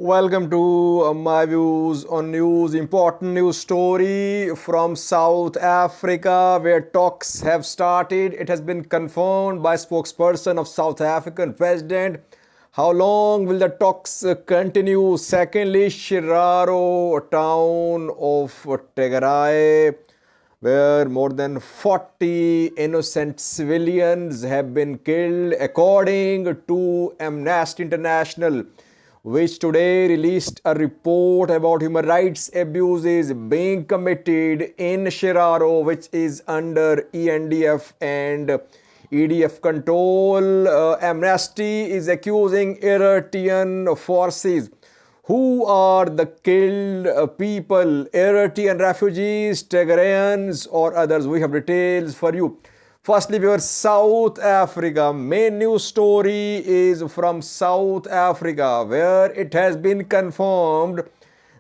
Welcome to my views on news. Important news story from South Africa where talks have started. It has been confirmed by spokesperson of South African president. How long will the talks continue? Secondly, Sheraro, town of Tigray, where more than 40 innocent civilians have been killed, according to Amnesty International, which today released a report about human rights abuses being committed in Sheraro, which is under ENDF and EDF control. Amnesty is accusing Eritrean forces. Who are the killed people? Eritrean refugees, Tigrayans, or others? We have details for you. Firstly, we are South Africa. Main news story is from South Africa, where it has been confirmed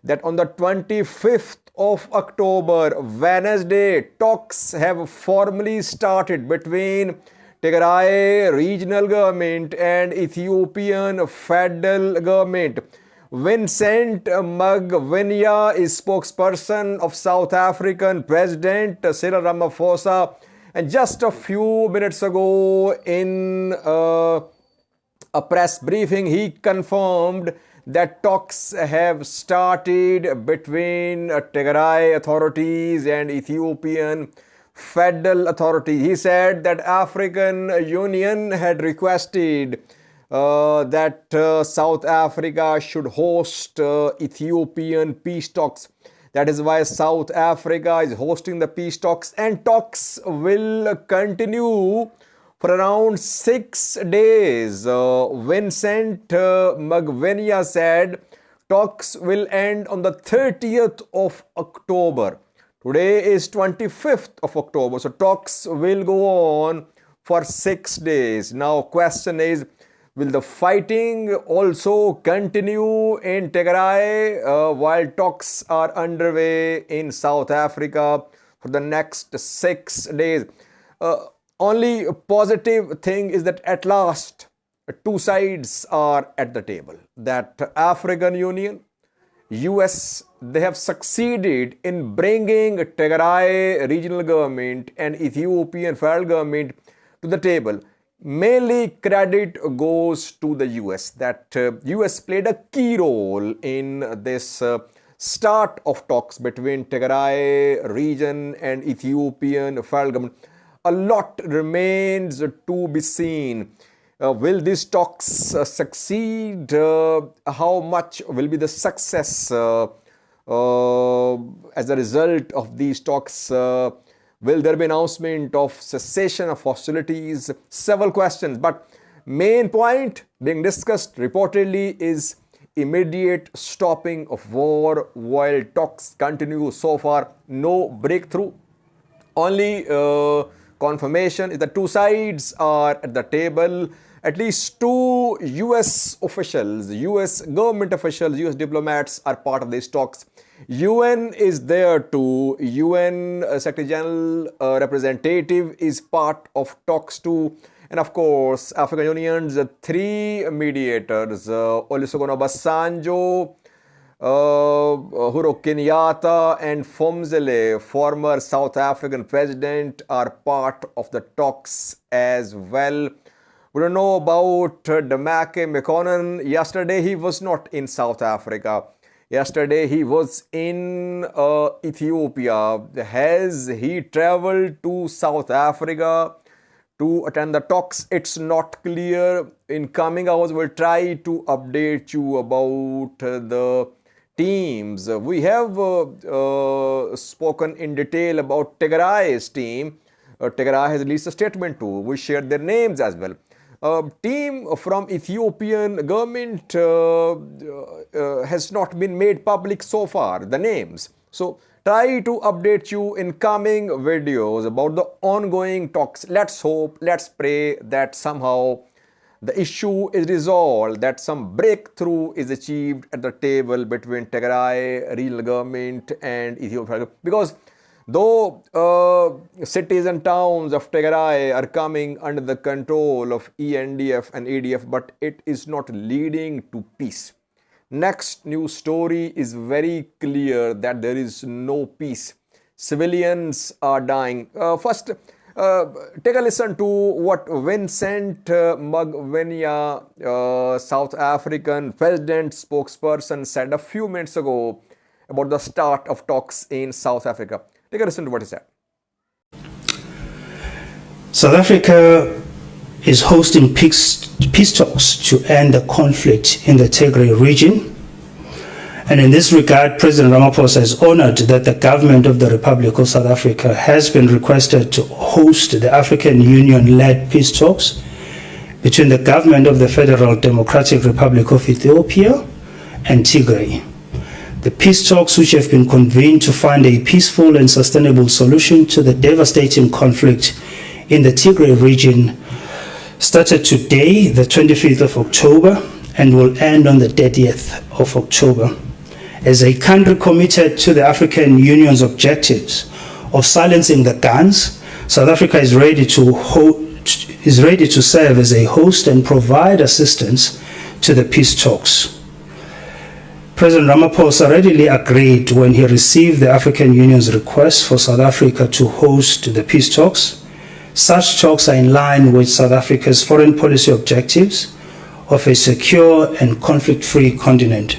that on the 25th of October, Wednesday, talks have formally started between Tigray regional government and Ethiopian federal government. Vincent Magwenya is spokesperson of South African President Cyril Ramaphosa, and just a few minutes ago in a press briefing, he confirmed that talks have started between Tigray authorities and Ethiopian federal authorities. He said that African Union had requested that South Africa should host Ethiopian peace talks. That is why South Africa is hosting the peace talks, and talks will continue for around 6 days. Vincent Magwenya said talks will end on the 30th of October. Today is 25th of October, so talks will go on for 6 days. Now, question is, will the fighting also continue in Tigray while talks are underway in South Africa for the next 6 days? Only positive thing is that at last two sides are at the table. That African Union, US, they have succeeded in bringing Tigray regional government and Ethiopian federal government to the table. Mainly credit goes to the US, that US played a key role in this start of talks between Tigray region and Ethiopian federal government. A lot remains to be seen. Will these talks succeed? How much will be the success as a result of these talks? Will there be announcement of cessation of hostilities? Several questions, but main point being discussed reportedly is immediate stopping of war while talks continue. So far, no breakthrough. Only confirmation is that two sides are at the table. At least two US officials, US government officials, US diplomats are part of these talks. UN is there too. UN Secretary General representative is part of talks too. And of course, African Union's three mediators, Olusegun Obasanjo, Uhuru Kenyatta, and Fomzele, former South African president, are part of the talks as well. We don't know about Damake Mekonnen. Yesterday he was not in South Africa. Yesterday he was in Ethiopia. Has he traveled to South Africa to attend the talks? It's not clear. In coming hours, we'll try to update you about the teams. We have spoken in detail about Tigray's team. Tigray has released a statement too. We shared their names as well. Team from Ethiopian government has not been made public so far, the names. So try to update you in coming videos about the ongoing talks. Let's hope, let's pray that somehow the issue is resolved, that some breakthrough is achieved at the table between Tigray regional government and Ethiopia. Because though cities and towns of Tigray are coming under the control of ENDF and EDF, but it is not leading to peace. Next news story is very clear that there is no peace. Civilians are dying. First, take a listen to what Vincent Magwenya, South African president spokesperson, said a few minutes ago about the start of talks in South Africa. Take a listen to what he said. South Africa is hosting peace talks to end the conflict in the Tigray region. And in this regard, President Ramaphosa is honored that the government of the Republic of South Africa has been requested to host the African Union-led peace talks between the government of the Federal Democratic Republic of Ethiopia and Tigray. The peace talks, which have been convened to find a peaceful and sustainable solution to the devastating conflict in the Tigray region, started today, the 25th of October, and will end on the 30th of October. As a country committed to the African Union's objectives of silencing the guns, South Africa is ready to serve as a host and provide assistance to the peace talks. President Ramaphosa readily agreed when he received the African Union's request for South Africa to host the peace talks. Such talks are in line with South Africa's foreign policy objectives of a secure and conflict-free continent.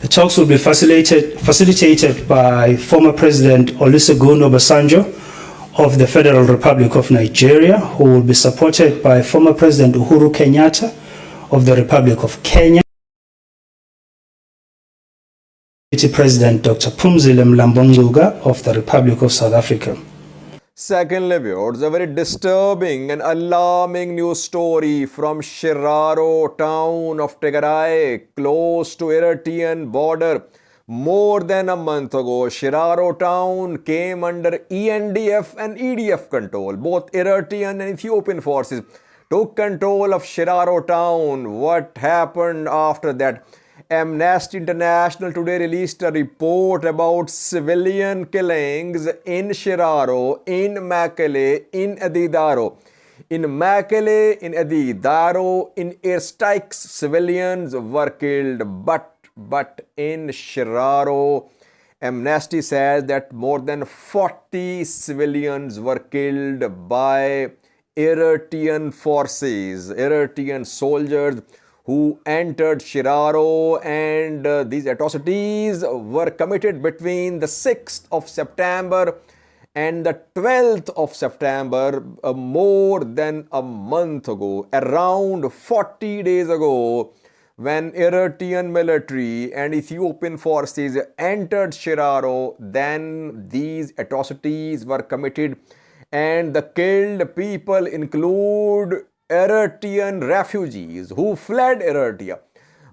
The talks will be facilitated by former President Olusegun Obasanjo of the Federal Republic of Nigeria, who will be supported by former President Uhuru Kenyatta of the Republic of Kenya, President Dr. Phumzile Mlambo-Ngcuka of the Republic of South Africa. Secondly, viewers, a very disturbing and alarming news story from Sheraro town of Tigray, close to Eritrean border. More than a month ago, Sheraro town came under ENDF and EDF control. Both Eritrean and Ethiopian forces took control of Sheraro town. What happened after that? Amnesty International today released a report about civilian killings in Sheraro, in Mekelle, in Adidaro. In Mekelle, in Adidaro, in airstrikes, civilians were killed. But in Sheraro, Amnesty says that more than 40 civilians were killed by Eritrean forces, Eritrean soldiers who entered Sheraro, and these atrocities were committed between the 6th of September and the 12th of September, more than a month ago, around 40 days ago, when Eritrean military and Ethiopian forces entered Sheraro. Then these atrocities were committed, and the killed people include Eritrean refugees who fled Eritrea.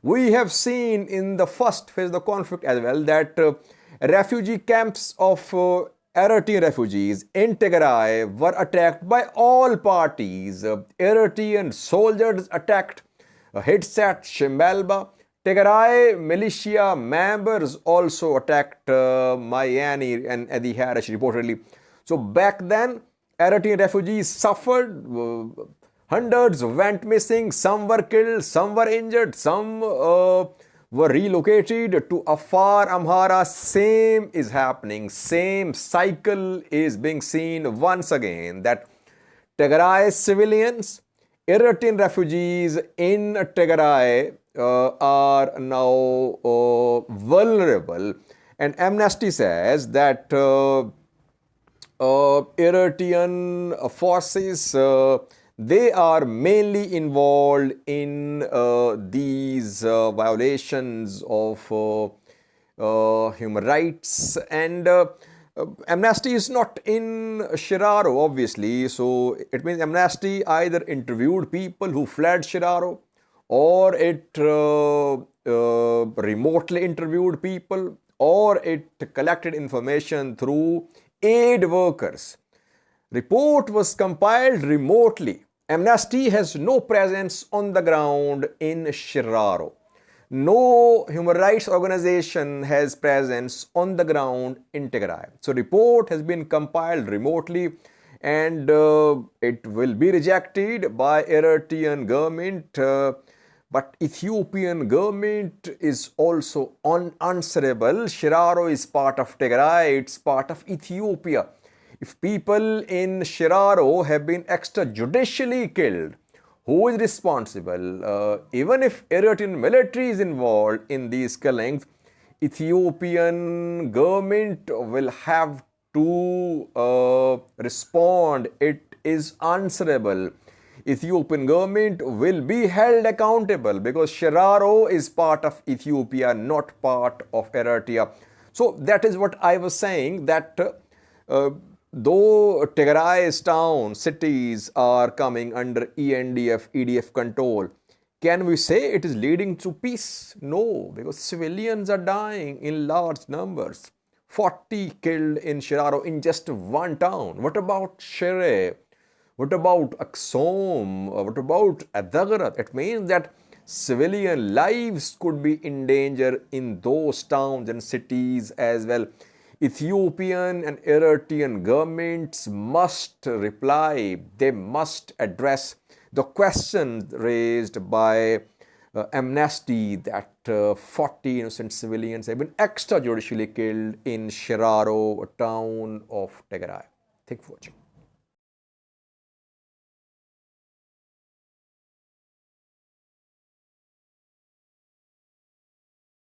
We have seen in the first phase of the conflict as well that refugee camps of Eritrean refugees in Tigray were attacked by all parties. Eritrean soldiers attacked Hitsat Shimelba. Tigray militia members also attacked Mayani and Adi Harish reportedly. So back then, Eritrean refugees suffered. Hundreds went missing, some were killed, some were injured, some were relocated to Afar, Amhara. Same is happening, same cycle is being seen once again, that Tigray civilians, Eritrean refugees in Tigray are now vulnerable. And Amnesty says that Eritrean forces, they are mainly involved in these violations of human rights. And Amnesty is not in Sheraro, obviously. So it means Amnesty either interviewed people who fled Sheraro, or it remotely interviewed people, or it collected information through aid workers. Report was compiled remotely. Amnesty has no presence on the ground in Sheraro. No human rights organization has presence on the ground in Tigray. So report has been compiled remotely, and it will be rejected by Eritrean government. But Ethiopian government is also unanswerable. Sheraro is part of Tigray, it's part of Ethiopia. If people in Sheraro have been extrajudicially killed, who is responsible? Even if Eritrean military is involved in these killings, Ethiopian government will have to respond. It is answerable. Ethiopian government will be held accountable because Sheraro is part of Ethiopia, not part of Eritrea. So that is what I was saying, that though Tigray's towns, cities are coming under EDF control, can we say it is leading to peace? No, because civilians are dying in large numbers. 40 killed in Sheraro in just one town. What about Shere? What about Aksom? What about Adagara? It means that civilian lives could be in danger in those towns and cities as well. Ethiopian and Eritrean governments must reply. They must address the questions raised by Amnesty that 40 innocent civilians have been extrajudicially killed in Sheraro, a town of Tigray. Thank you for watching.